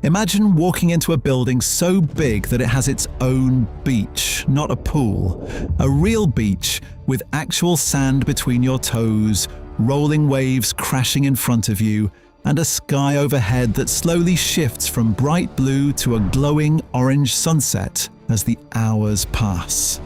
Imagine walking into a building so big that it has its own beach, not a pool. A real beach with actual sand between your toes, rolling waves crashing in front of you, and a sky overhead that slowly shifts from bright blue to a glowing orange sunset as the hours pass.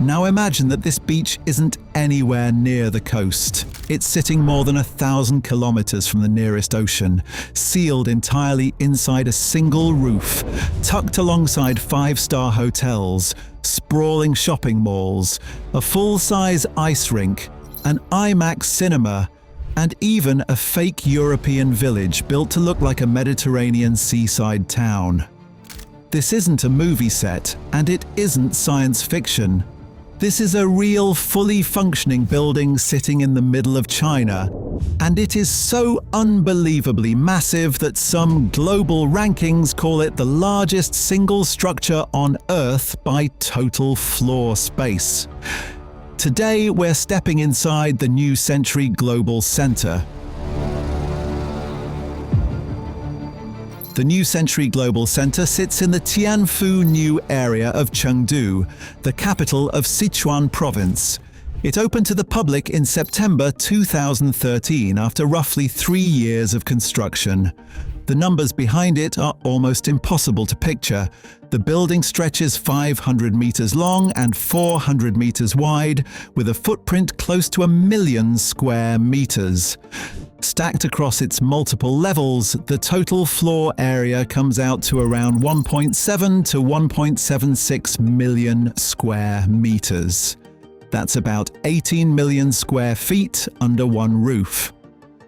Now imagine that this beach isn't anywhere near the coast. It's sitting more than 1,000 kilometers from the nearest ocean, sealed entirely inside a single roof, tucked alongside 5-star hotels, sprawling shopping malls, a full-size ice rink, an IMAX cinema, and even a fake European village built to look like a Mediterranean seaside town. This isn't a movie set, and it isn't science fiction. This is a real, fully functioning building sitting in the middle of China, and it is so unbelievably massive that some global rankings call it the largest single structure on Earth by total floor space. Today, we're stepping inside the New Century Global Center. The New Century Global Center sits in the Tianfu New area of Chengdu, the capital of Sichuan province. It opened to the public in September 2013 after roughly 3 years of construction. The numbers behind it are almost impossible to picture. The building stretches 500 meters long and 400 meters wide, with a footprint close to 1 million square meters. Stacked across its multiple levels, the total floor area comes out to around 1.7 to 1.76 million square meters. That's about 18 million square feet under one roof.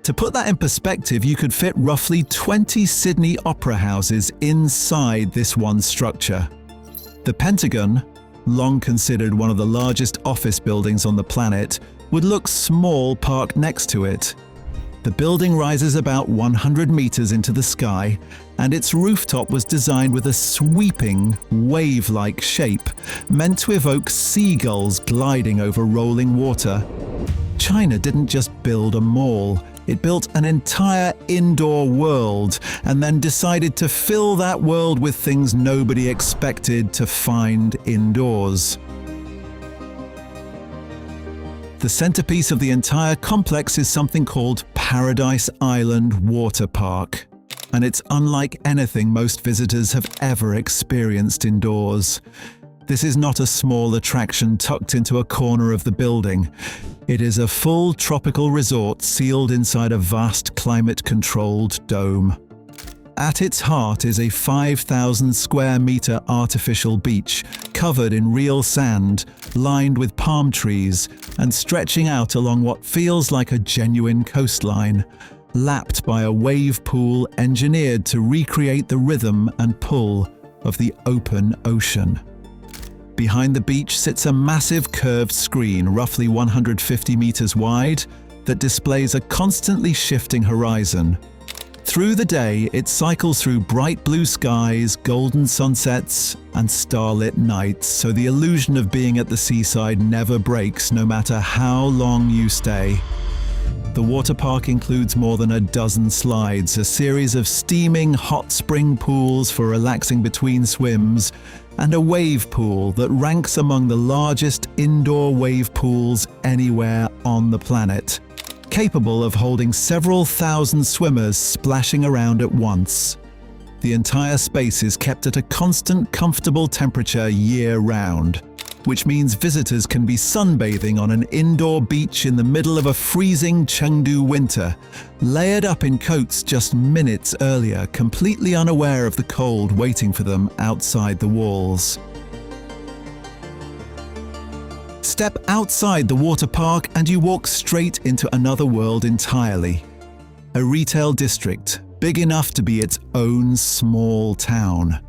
To put that in perspective, you could fit roughly 20 Sydney opera houses inside this one structure. The Pentagon, long considered one of the largest office buildings on the planet, would look small parked next to it. The building rises about 100 meters into the sky, and its rooftop was designed with a sweeping, wave-like shape, meant to evoke seagulls gliding over rolling water. China didn't just build a mall, it built an entire indoor world, and then decided to fill that world with things nobody expected to find indoors. The centerpiece of the entire complex is something called Paradise Island Water Park, and it's unlike anything most visitors have ever experienced indoors. This is not a small attraction tucked into a corner of the building. It is a full tropical resort sealed inside a vast climate-controlled dome. At its heart is a 5,000 square meter artificial beach, covered in real sand, lined with palm trees, and stretching out along what feels like a genuine coastline, lapped by a wave pool engineered to recreate the rhythm and pull of the open ocean. Behind the beach sits a massive curved screen, roughly 150 meters wide, that displays a constantly shifting horizon. Through the day, it cycles through bright blue skies, golden sunsets, and starlit nights, so the illusion of being at the seaside never breaks, no matter how long you stay. The water park includes more than a dozen slides, a series of steaming hot spring pools for relaxing between swims, and a wave pool that ranks among the largest indoor wave pools anywhere on the planet, capable of holding several thousand swimmers splashing around at once. The entire space is kept at a constant, comfortable temperature year-round, which means visitors can be sunbathing on an indoor beach in the middle of a freezing Chengdu winter, layered up in coats just minutes earlier, completely unaware of the cold waiting for them outside the walls. Step outside the water park and you walk straight into another world entirely. A retail district, big enough to be its own small town.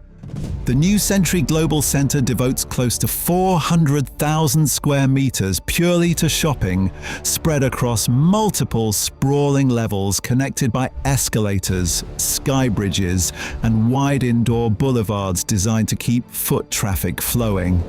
The New Century Global Center devotes close to 400,000 square meters purely to shopping, spread across multiple sprawling levels connected by escalators, sky bridges, and wide indoor boulevards designed to keep foot traffic flowing.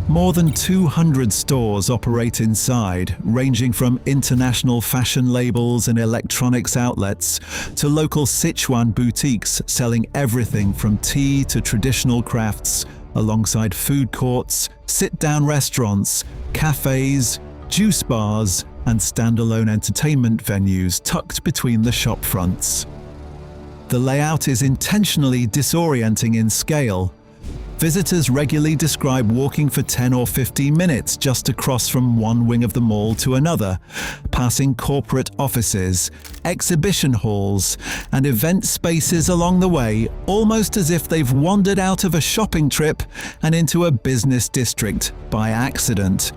More than 200 stores operate inside, ranging from international fashion labels and electronics outlets to local Sichuan boutiques selling everything from tea to traditional crafts, alongside food courts, sit-down restaurants, cafes, juice bars, and standalone entertainment venues tucked between the shop fronts. The layout is intentionally disorienting in scale. Visitors regularly describe walking for 10 or 15 minutes just to cross from one wing of the mall to another, passing corporate offices, exhibition halls, and event spaces along the way, almost as if they've wandered out of a shopping trip and into a business district by accident.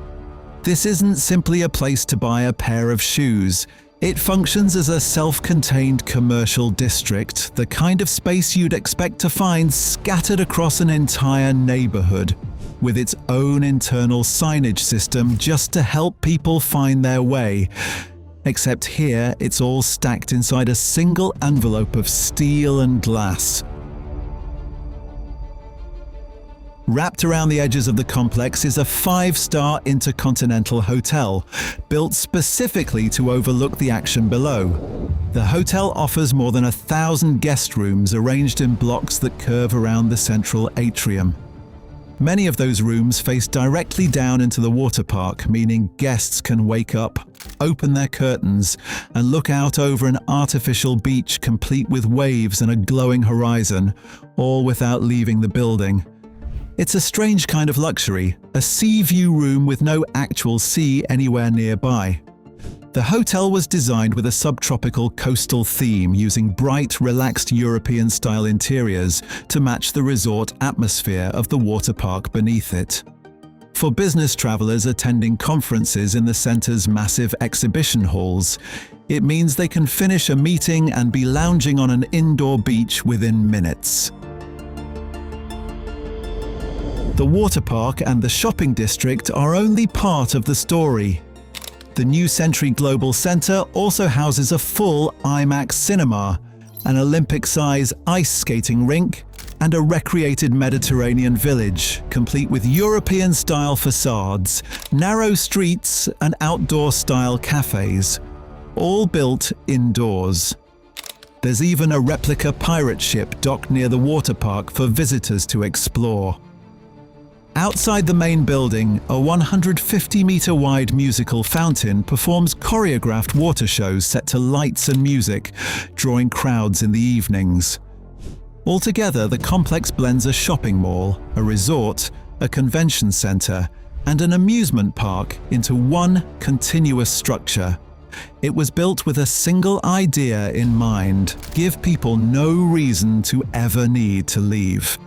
This isn't simply a place to buy a pair of shoes. It functions as a self-contained commercial district, the kind of space you'd expect to find scattered across an entire neighborhood, with its own internal signage system just to help people find their way. Except here, it's all stacked inside a single envelope of steel and glass. Wrapped around the edges of the complex is a 5-star intercontinental hotel, built specifically to overlook the action below. The hotel offers more than 1,000 guest rooms arranged in blocks that curve around the central atrium. Many of those rooms face directly down into the water park, meaning guests can wake up, open their curtains, and look out over an artificial beach complete with waves and a glowing horizon, all without leaving the building. It's a strange kind of luxury, a sea view room with no actual sea anywhere nearby. The hotel was designed with a subtropical coastal theme, using bright, relaxed European-style interiors to match the resort atmosphere of the water park beneath it. For business travelers attending conferences in the center's massive exhibition halls, it means they can finish a meeting and be lounging on an indoor beach within minutes. The water park and the shopping district are only part of the story. The New Century Global Center also houses a full IMAX cinema, an Olympic-size ice skating rink, and a recreated Mediterranean village, complete with European-style facades, narrow streets, and outdoor-style cafes, all built indoors. There's even a replica pirate ship docked near the water park for visitors to explore. Outside the main building, a 150-meter-wide musical fountain performs choreographed water shows set to lights and music, drawing crowds in the evenings. Altogether, the complex blends a shopping mall, a resort, a convention center, and an amusement park into one continuous structure. It was built with a single idea in mind: give people no reason to ever need to leave.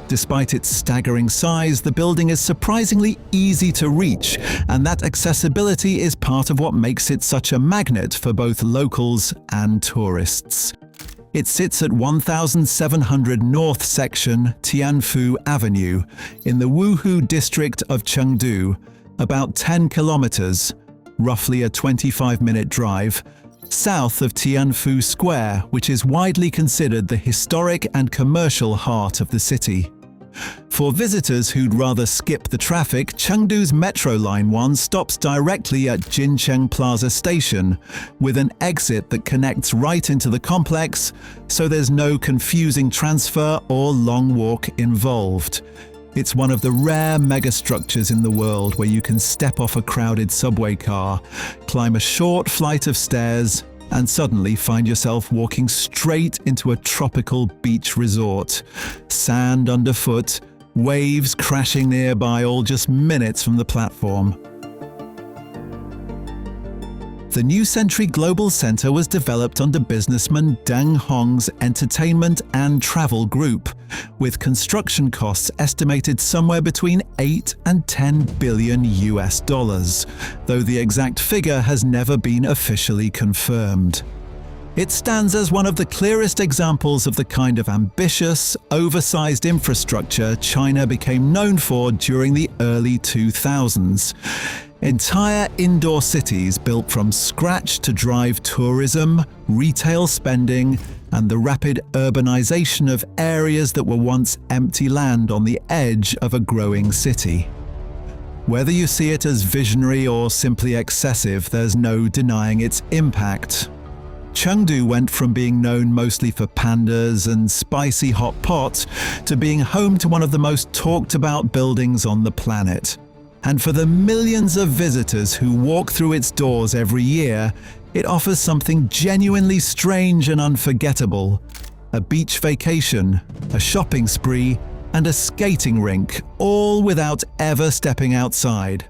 Despite its staggering size, the building is surprisingly easy to reach, and that accessibility is part of what makes it such a magnet for both locals and tourists. It sits at 1700 North Section Tianfu Avenue in the Wuhu district of Chengdu, about 10 kilometers, roughly a 25-minute drive, south of Tianfu Square, which is widely considered the historic and commercial heart of the city. For visitors who'd rather skip the traffic, Chengdu's Metro Line 1 stops directly at Jincheng Plaza Station, with an exit that connects right into the complex, so there's no confusing transfer or long walk involved. It's one of the rare megastructures in the world where you can step off a crowded subway car, climb a short flight of stairs, and suddenly find yourself walking straight into a tropical beach resort. Sand underfoot, waves crashing nearby, all just minutes from the platform. The New Century Global Center was developed under businessman Deng Hong's entertainment and travel group, with construction costs estimated somewhere between 8 and 10 billion US dollars, though the exact figure has never been officially confirmed. It stands as one of the clearest examples of the kind of ambitious, oversized infrastructure China became known for during the early 2000s. Entire indoor cities built from scratch to drive tourism, retail spending, and the rapid urbanization of areas that were once empty land on the edge of a growing city. Whether you see it as visionary or simply excessive, there's no denying its impact. Chengdu went from being known mostly for pandas and spicy hot pot to being home to one of the most talked about buildings on the planet. And for the millions of visitors who walk through its doors every year, it offers something genuinely strange and unforgettable: a beach vacation, a shopping spree, and a skating rink, all without ever stepping outside.